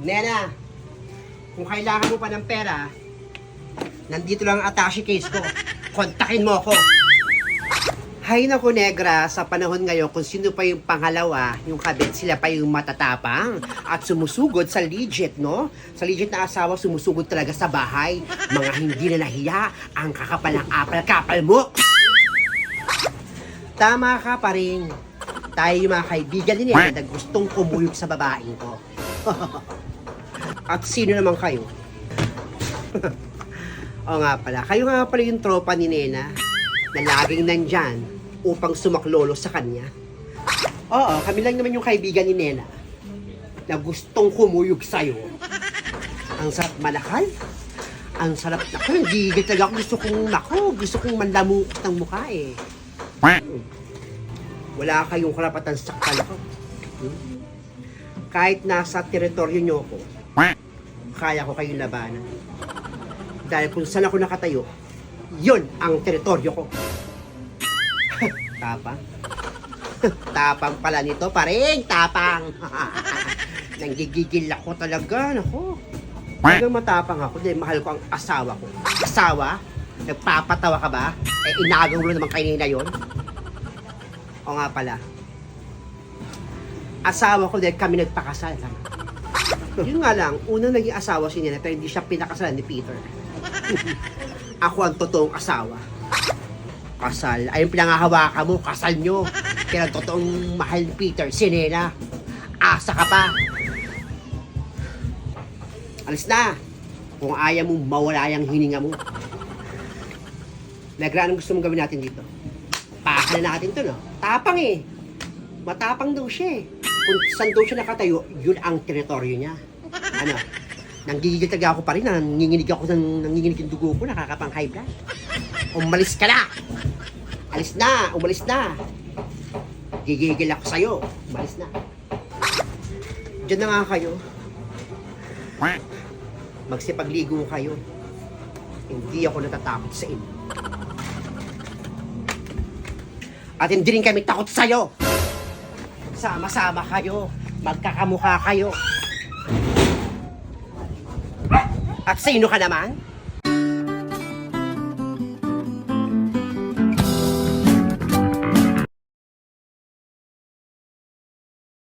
Nena, kung kailangan mo pa ng pera, nandito lang ang attache case ko. Kontakin mo ako. Hay naku, negra, sa panahon ngayon, kung sino pa yung pangalawa, yung kabit, sila pa yung matatapang at sumusugod sa legit, no? Sa legit na asawa, sumusugod talaga sa bahay. Mga hindi na nahiya, ang kakapal ng apal-kapal mo. Tama ka pa rin. Tayo yung mga kaibigan din na gustong kumuyog sa babaeng ko. At sino naman kayo? O nga pala, kayo nga pala yung tropa ni Nena na laging nandyan upang sumaklolo sa kanya. Oo, kami lang naman yung kaibigan ni Nena na gustong kumuyog sa'yo. Ang sarap malakal. Ang sarap na. Kung gigil talaga ako. Gusto kong manlamukot ng mukha eh. Wala kayong karapatan saktan ako. Kahit nasa teritoryo nyo ako, kaya ko kayong labanan. Dahil kung saan ako nakatayo, yun ang teritoryo ko. Tapang. Tapang pala nito, paring tapang. Nanggigigil ako talaga, nako. Talagang matapang ako dahil mahal ko ang asawa ko. Asawa? Nagpapatawa ka ba? Eh, inagaw mo naman kayo na yun. O nga pala. Asawa ko dahil kami nagpakasal. Yun nga lang, unang naging asawa si Nena pero hindi siya pinakasalan ni Peter. Ako ang totoong asawa. Kasal. Ayun pinangahawakan mo, kasal nyo. Pero ang totoong mahal ni Peter, si Nena. Asa ka pa. Alis na. Kung ayaw mo, mawala yung hininga mo. Negra, anong gusto mong gawin natin dito? Paka na natin to, no? Tapang eh. Matapang daw siya eh. Kung saan daw siya nakatayo, yun ang teritoryo niya. Ano? Nanggigigil talaga ako pa rin. Nanginginig yung dugo ko. Nakakapang high blood. Umalis ka na! Alis na! Umalis na! Gigigil ako sa'yo. Umalis na. Diyan na nga kayo. Magsipagligo kayo. Hindi ako natatakot sa inyo. At hindi rin kami takot sa'yo. Sama-sama kayo. Magkakamukha kayo. At sino ka naman?